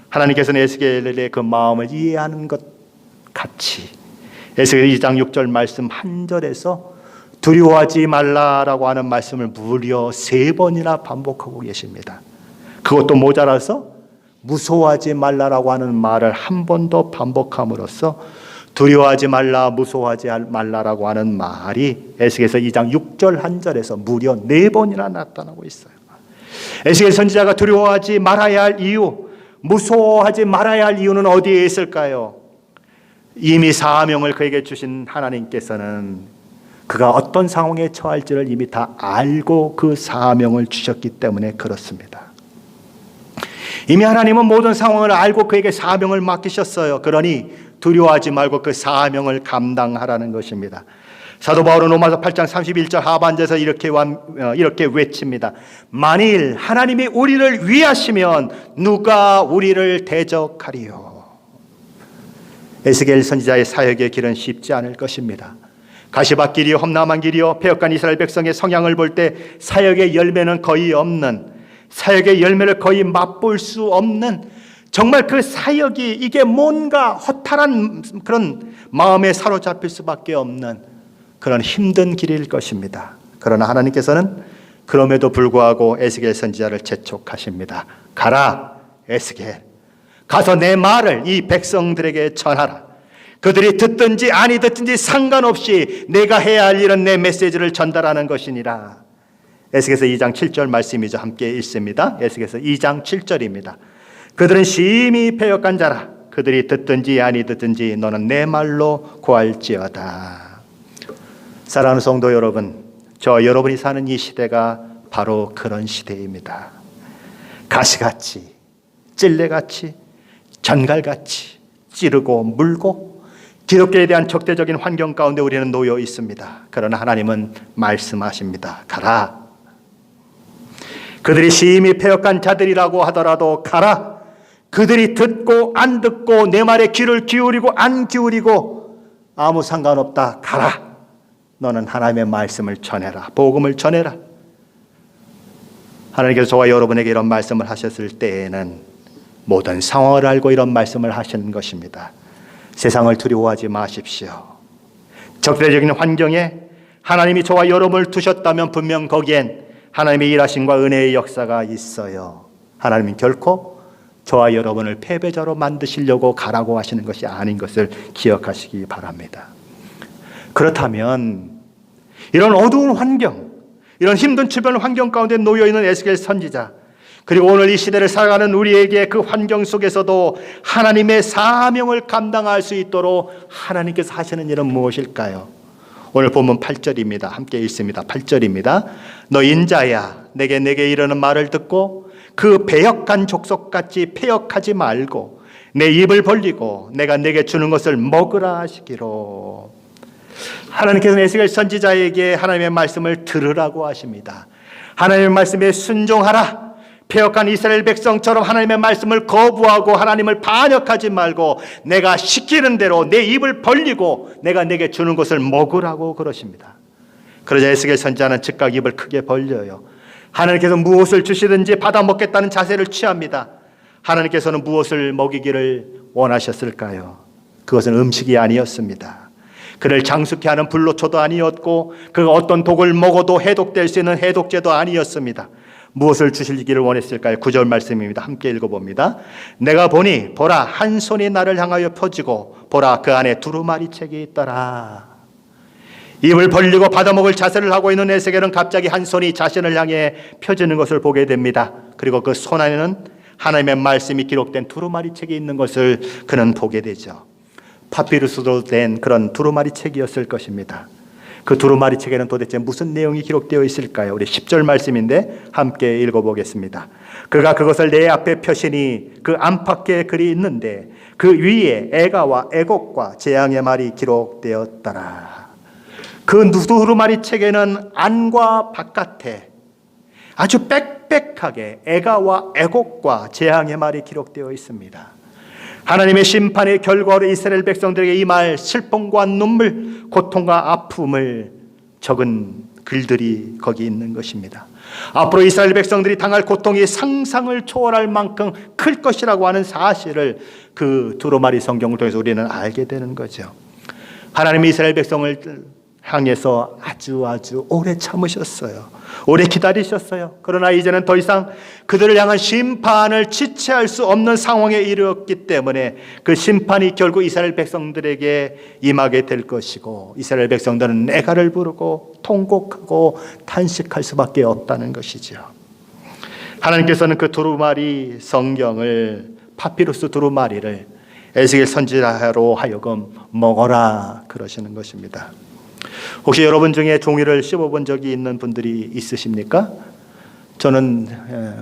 [SPEAKER 1] 하나님께서는 에스겔의 그 마음을 이해하는 것 같이 에스겔 2장 6절 말씀 한 절에서 두려워하지 말라라고 하는 말씀을 무려 3번이나 반복하고 계십니다. 그것도 모자라서 무서워하지 말라라고 하는 말을 한 번 더 반복함으로써 두려워하지 말라, 무서워하지 말라라고 하는 말이 에스겔서 2장 6절 한 절에서 무려 4번이나 나타나고 있어요. 에스겔 선지자가 두려워하지 말아야 할 이유, 무서워하지 말아야 할 이유는 어디에 있을까요? 이미 사명을 그에게 주신 하나님께서는 그가 어떤 상황에 처할지를 이미 다 알고 그 사명을 주셨기 때문에 그렇습니다. 이미 하나님은 모든 상황을 알고 그에게 사명을 맡기셨어요. 그러니 두려워하지 말고 그 사명을 감당하라는 것입니다. 사도 바울은 로마서 8장 31절 하반절에서 이렇게 외칩니다. 만일 하나님이 우리를 위하시면 누가 우리를 대적하리요? 에스겔 선지자의 사역의 길은 쉽지 않을 것입니다. 가시밭 길이요 험난한 길이요 패역한 이스라엘 백성의 성향을 볼 때 사역의 열매는 거의 없는, 사역의 열매를 거의 맛볼 수 없는, 정말 그 사역이 이게 뭔가 허탈한 그런 마음에 사로잡힐 수밖에 없는 그런 힘든 길일 것입니다. 그러나 하나님께서는 그럼에도 불구하고 에스겔 선지자를 재촉하십니다. 가라 에스겔, 가서 내 말을 이 백성들에게 전하라. 그들이 듣든지 아니 듣든지 상관없이 내가 해야 할 일은 내 메시지를 전달하는 것이니라. 에스겔서 2장 7절 말씀이죠. 함께 읽습니다. 에스겔서 2장 7절입니다. 그들은 심히 패역한 자라. 그들이 듣든지 아니 듣든지 너는 내 말로 고할지어다. 사랑하는 성도 여러분, 저 여러분이 사는 이 시대가 바로 그런 시대입니다. 가시같이, 찔레같이, 전갈같이 찌르고 물고 기독교에 대한 적대적인 환경 가운데 우리는 놓여 있습니다. 그러나 하나님은 말씀하십니다. 가라. 그들이 심히 패역한 자들이라고 하더라도 가라. 그들이 듣고 안 듣고 내 말에 귀를 기울이고 안 기울이고 아무 상관없다. 가라. 너는 하나님의 말씀을 전해라. 복음을 전해라. 하나님께서 저와 여러분에게 이런 말씀을 하셨을 때에는 모든 상황을 알고 이런 말씀을 하시는 것입니다. 세상을 두려워하지 마십시오. 적대적인 환경에 하나님이 저와 여러분을 두셨다면 분명 거기엔 하나님의 일하심과 은혜의 역사가 있어요. 하나님은 결코 저와 여러분을 패배자로 만드시려고 가라고 하시는 것이 아닌 것을 기억하시기 바랍니다. 그렇다면 이런 어두운 환경, 이런 힘든 주변 환경 가운데 놓여있는 에스겔 선지자, 그리고 오늘 이 시대를 살아가는 우리에게 그 환경 속에서도 하나님의 사명을 감당할 수 있도록 하나님께서 하시는 일은 무엇일까요? 오늘 본문 8절입니다. 함께 읽습니다. 8절입니다. 너 인자야, 내게 이르는 말을 듣고 그 배역한 족속같이 패역하지 말고 내 입을 벌리고 내가 내게 주는 것을 먹으라 하시기로. 하나님께서는 에스겔 선지자에게 하나님의 말씀을 들으라고 하십니다. 하나님의 말씀에 순종하라. 패역한 이스라엘 백성처럼 하나님의 말씀을 거부하고 하나님을 반역하지 말고 내가 시키는 대로 내 입을 벌리고 내가 내게 주는 것을 먹으라고 그러십니다. 그러자 에스겔 선지자는 즉각 입을 크게 벌려요. 하나님께서 무엇을 주시든지 받아 먹겠다는 자세를 취합니다. 하나님께서는 무엇을 먹이기를 원하셨을까요? 그것은 음식이 아니었습니다. 그를 장수케 하는 불로초도 아니었고 그가 어떤 독을 먹어도 해독될 수 있는 해독제도 아니었습니다. 무엇을 주시기를 원했을까요? 9절 말씀입니다. 함께 읽어봅니다. 내가 보니 보라 한 손이 나를 향하여 펴지고 보라 그 안에 두루마리 책이 있더라. 입을 벌리고 받아먹을 자세를 하고 있는 에스겔은 갑자기 한 손이 자신을 향해 펴지는 것을 보게 됩니다. 그리고 그 손 안에는 하나님의 말씀이 기록된 두루마리 책이 있는 것을 그는 보게 되죠. 파피루스로 된 그런 두루마리 책이었을 것입니다. 그 두루마리 책에는 도대체 무슨 내용이 기록되어 있을까요? 우리 10절 말씀인데 함께 읽어보겠습니다. 그가 그것을 내 앞에 펴시니 그 안팎에 글이 있는데 그 위에 애가와 애곡과 재앙의 말이 기록되었더라. 그 두루마리 책에는 안과 바깥에 아주 빽빽하게 애가와 애곡과 재앙의 말이 기록되어 있습니다. 하나님의 심판의 결과로 이스라엘 백성들에게 임할 슬픔과 눈물, 고통과 아픔을 적은 글들이 거기 있는 것입니다. 앞으로 이스라엘 백성들이 당할 고통이 상상을 초월할 만큼 클 것이라고 하는 사실을 그 두루마리 성경을 통해서 우리는 알게 되는 거죠. 하나님이 이스라엘 백성을 향해서 아주 오래 참으셨어요. 오래 기다리셨어요. 그러나 이제는 더 이상 그들을 향한 심판을 지체할 수 없는 상황에 이르렀기 때문에 그 심판이 결국 이스라엘 백성들에게 임하게 될 것이고, 이스라엘 백성들은 내가를 부르고 통곡하고 탄식할 수밖에 없다는 것이죠. 하나님께서는 그 두루마리 성경을, 파피루스 두루마리를 에스겔 선지자로 하여금 먹어라 그러시는 것입니다. 혹시 여러분 중에 종이를 씹어본 적이 있는 분들이 있으십니까? 저는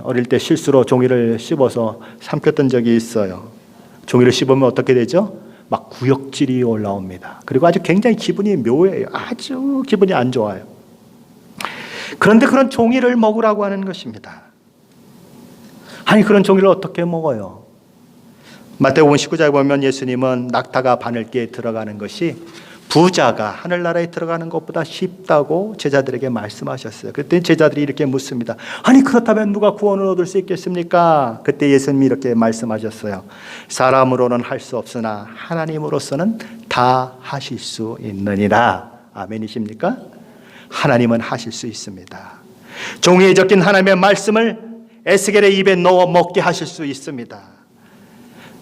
[SPEAKER 1] 어릴 때 실수로 종이를 씹어서 삼켰던 적이 있어요. 종이를 씹으면 어떻게 되죠? 막 구역질이 올라옵니다. 그리고 아주 굉장히 기분이 묘해요. 아주 기분이 안 좋아요. 그런데 그런 종이를 먹으라고 하는 것입니다. 아니, 그런 종이를 어떻게 먹어요? 마태복음 19장에 보면 예수님은 낙타가 바늘기에 들어가는 것이 부자가 하늘나라에 들어가는 것보다 쉽다고 제자들에게 말씀하셨어요. 그때 제자들이 이렇게 묻습니다. 아니, 그렇다면 누가 구원을 얻을 수 있겠습니까? 그때 예수님이 이렇게 말씀하셨어요. 사람으로는 할 수 없으나 하나님으로서는 다 하실 수 있느니라. 아멘이십니까? 하나님은 하실 수 있습니다. 종이에 적힌 하나님의 말씀을 에스겔의 입에 넣어 먹게 하실 수 있습니다.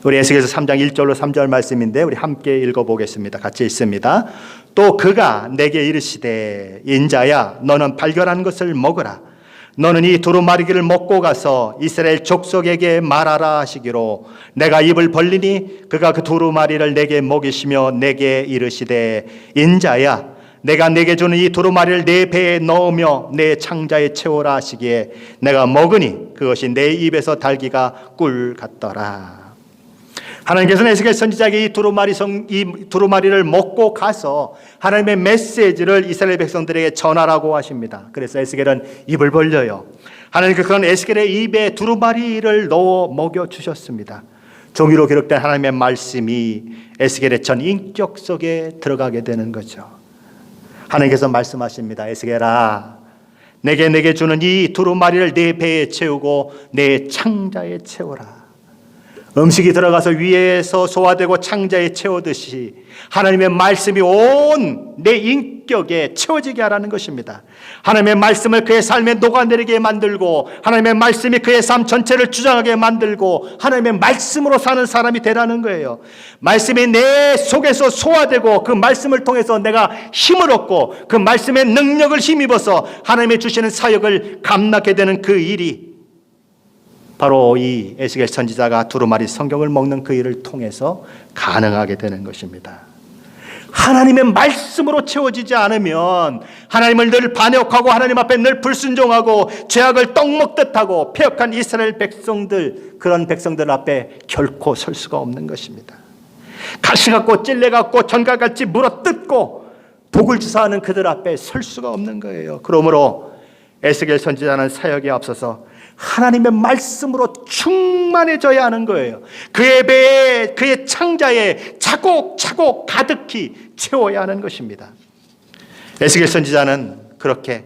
[SPEAKER 1] 우리 에스겔서 3장 1절로 3절 말씀인데 우리 함께 읽어보겠습니다. 같이 읽습니다. 또 그가 내게 이르시되 인자야 너는 발견한 것을 먹으라. 너는 이 두루마리기를 먹고 가서 이스라엘 족속에게 말하라 하시기로 내가 입을 벌리니 그가 그 두루마리를 내게 먹이시며 내게 이르시되 인자야 내가 내게 주는 이 두루마리를 내 배에 넣으며 내 창자에 채우라 하시기에 내가 먹으니 그것이 내 입에서 달기가 꿀 같더라. 하나님께서는 에스겔 선지자에게 이 두루마리를 먹고 가서 하나님의 메시지를 이스라엘 백성들에게 전하라고 하십니다. 그래서 에스겔은 입을 벌려요. 하나님께서 그런 에스겔의 입에 두루마리를 넣어 먹여 주셨습니다. 종이로 기록된 하나님의 말씀이 에스겔의 전 인격 속에 들어가게 되는 거죠. 하나님께서 말씀하십니다. 에스겔아, 내게 주는 이 두루마리를 내 배에 채우고 내 창자에 채워라. 음식이 들어가서 위에서 소화되고 창자에 채우듯이 하나님의 말씀이 온 내 인격에 채워지게 하라는 것입니다. 하나님의 말씀을 그의 삶에 녹아내리게 만들고 하나님의 말씀이 그의 삶 전체를 주장하게 만들고 하나님의 말씀으로 사는 사람이 되라는 거예요. 말씀이 내 속에서 소화되고 그 말씀을 통해서 내가 힘을 얻고 그 말씀의 능력을 힘입어서 하나님의 주시는 사역을 감당하게 되는 그 일이 바로 이 에스겔 선지자가 두루마리 성경을 먹는 그 일을 통해서 가능하게 되는 것입니다. 하나님의 말씀으로 채워지지 않으면 하나님을 늘 반역하고 하나님 앞에 늘 불순종하고 죄악을 떡 먹듯 하고 패역한 이스라엘 백성들, 그런 백성들 앞에 결코 설 수가 없는 것입니다. 가시 같고 찔레 같고 전갈같이 물어뜯고 독을 주사하는 그들 앞에 설 수가 없는 거예요. 그러므로 에스겔 선지자는 사역에 앞서서 하나님의 말씀으로 충만해져야 하는 거예요. 그의 배에, 그의 창자에 차곡차곡 가득히 채워야 하는 것입니다. 에스겔 선지자는 그렇게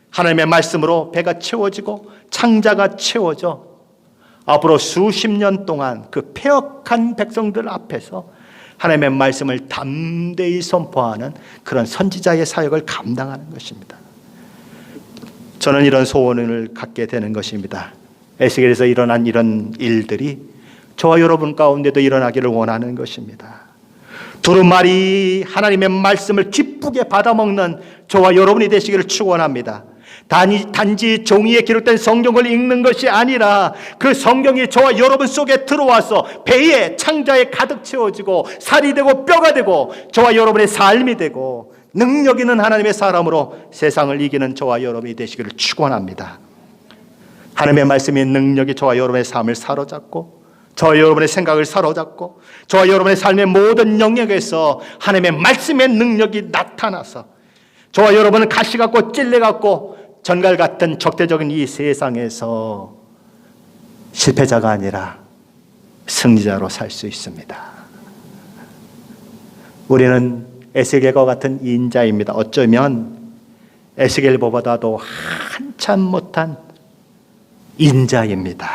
[SPEAKER 1] 하나님의 말씀으로 배가 채워지고 창자가 채워져 앞으로 수십 년 동안 그 패역한 백성들 앞에서 하나님의 말씀을 담대히 선포하는 그런 선지자의 사역을 감당하는 것입니다. 저는 이런 소원을 갖게 되는 것입니다. 에스겔에서 일어난 이런 일들이 저와 여러분 가운데도 일어나기를 원하는 것입니다. 두루마리 하나님의 말씀을 기쁘게 받아먹는 저와 여러분이 되시기를 축원합니다. 단지 종이에 기록된 성경을 읽는 것이 아니라 그 성경이 저와 여러분 속에 들어와서 배에 창자에 가득 채워지고 살이 되고 뼈가 되고 저와 여러분의 삶이 되고 능력 있는 하나님의 사람으로 세상을 이기는 저와 여러분이 되시기를 축원합니다. 하나님의 말씀의 능력이 저와 여러분의 삶을 사로잡고 저와 여러분의 생각을 사로잡고 저와 여러분의 삶의 모든 영역에서 하나님의 말씀의 능력이 나타나서 저와 여러분은 가시 같고 찔레 같고 전갈 같은 적대적인 이 세상에서 실패자가 아니라 승리자로 살 수 있습니다. 우리는 에스겔과 같은 인자입니다. 어쩌면 에스겔보다도 한참 못한 인자입니다.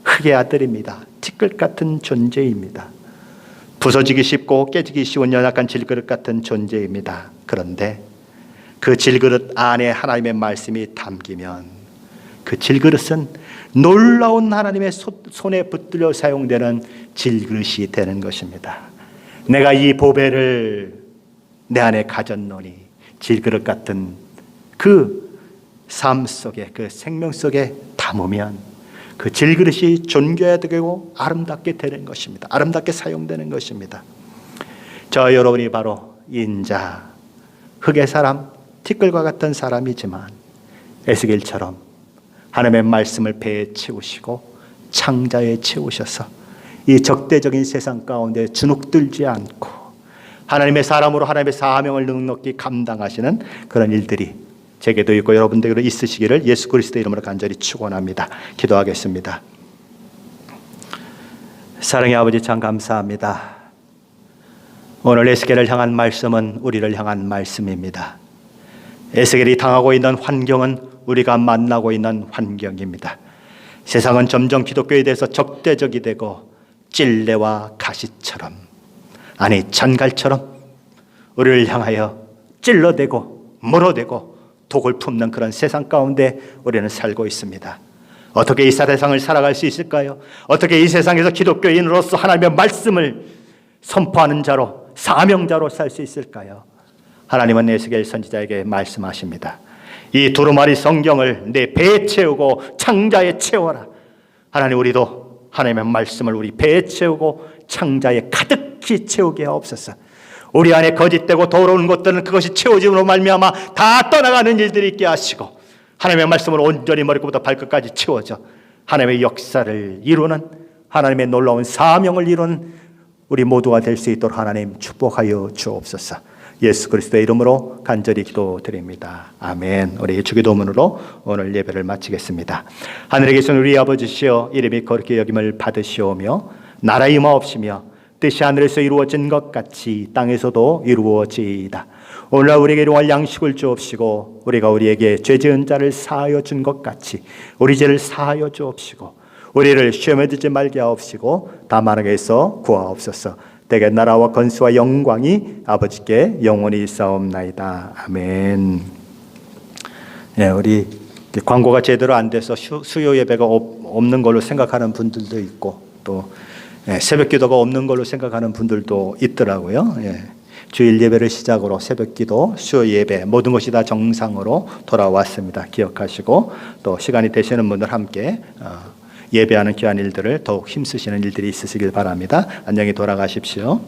[SPEAKER 1] 흙의 아들입니다. 티끌 같은 존재입니다. 부서지기 쉽고 깨지기 쉬운 연약한 질그릇 같은 존재입니다. 그런데 그 질그릇 안에 하나님의 말씀이 담기면 그 질그릇은 놀라운 하나님의 손에 붙들려 사용되는 질그릇이 되는 것입니다. 내가 이 보배를 내 안에 가졌노니 질그릇 같은 그 삶 속에 그 생명 속에 담으면 그 질그릇이 존귀해야 되고 아름답게 되는 것입니다. 아름답게 사용되는 것입니다. 저 여러분이 바로 인자, 흙의 사람, 티끌과 같은 사람이지만 에스겔처럼 하나님의 말씀을 배에 채우시고 창자에 채우셔서 이 적대적인 세상 가운데 주눅들지 않고 하나님의 사람으로 하나님의 사명을 넉넉히 감당하시는 그런 일들이 제게도 있고 여러분들에게도 있으시기를 예수 그리스도의 이름으로 간절히 축원합니다. 기도하겠습니다. 사랑의 아버지 참 감사합니다. 오늘 에스겔을 향한 말씀은 우리를 향한 말씀입니다. 에스겔이 당하고 있는 환경은 우리가 만나고 있는 환경입니다. 세상은 점점 기독교에 대해서 적대적이 되고 찔레와 가시처럼 아니 전갈처럼 우리를 향하여 찔러대고 물어대고 독을 품는 그런 세상 가운데 우리는 살고 있습니다. 어떻게 이 세상을 살아갈 수 있을까요? 어떻게 이 세상에서 기독교인으로서 하나님의 말씀을 선포하는 자로 사명자로 살 수 있을까요? 하나님은 에스겔 선지자에게 말씀하십니다. 이 두루마리 성경을 내 배에 채우고 창자에 채워라. 하나님 우리도 하나님의 말씀을 우리 배에 채우고 창자에 가득히 채우게 하옵소서. 우리 안에 거짓되고 더러운 것들은 그것이 채워짐으로 말미암아 다 떠나가는 일들이 있게 하시고 하나님의 말씀으로 온전히 머리부터 발끝까지 채워져 하나님의 역사를 이루는 하나님의 놀라운 사명을 이루는 우리 모두가 될 수 있도록 하나님 축복하여 주옵소서. 예수 그리스도의 이름으로 간절히 기도드립니다. 아멘. 우리 주기도문으로 오늘 예배를 마치겠습니다. 하늘에 계신 우리 아버지시여 이름이 거룩히 여김을 받으시오며 나라 임하옵시며 뜻이 하늘에서 이루어진 것 같이 땅에서도 이루어지이다. 오늘날 우리에게 일용할 양식을 주옵시고 우리가 우리에게 죄 지은 자를 사하여 준 것 같이 우리 죄를 사하여 주옵시고 우리를 시험에 들지 말게 하옵시고 다만 악에서 구하옵소서. 대개 나라와 권세와 영광이 아버지께 영원히 있사옵나이다. 아멘. 예, 우리 광고가 제대로 안 돼서 수요 예배가 없는 걸로 생각하는 분들도 있고 또 새벽 기도가 없는 걸로 생각하는 분들도 있더라고요. 주일 예배를 시작으로 새벽 기도, 수요 예배 모든 것이 다 정상으로 돌아왔습니다. 기억하시고 또 시간이 되시는 분들 함께 예배하는 귀한 일들을 더욱 힘쓰시는 일들이 있으시길 바랍니다. 안녕히 돌아가십시오.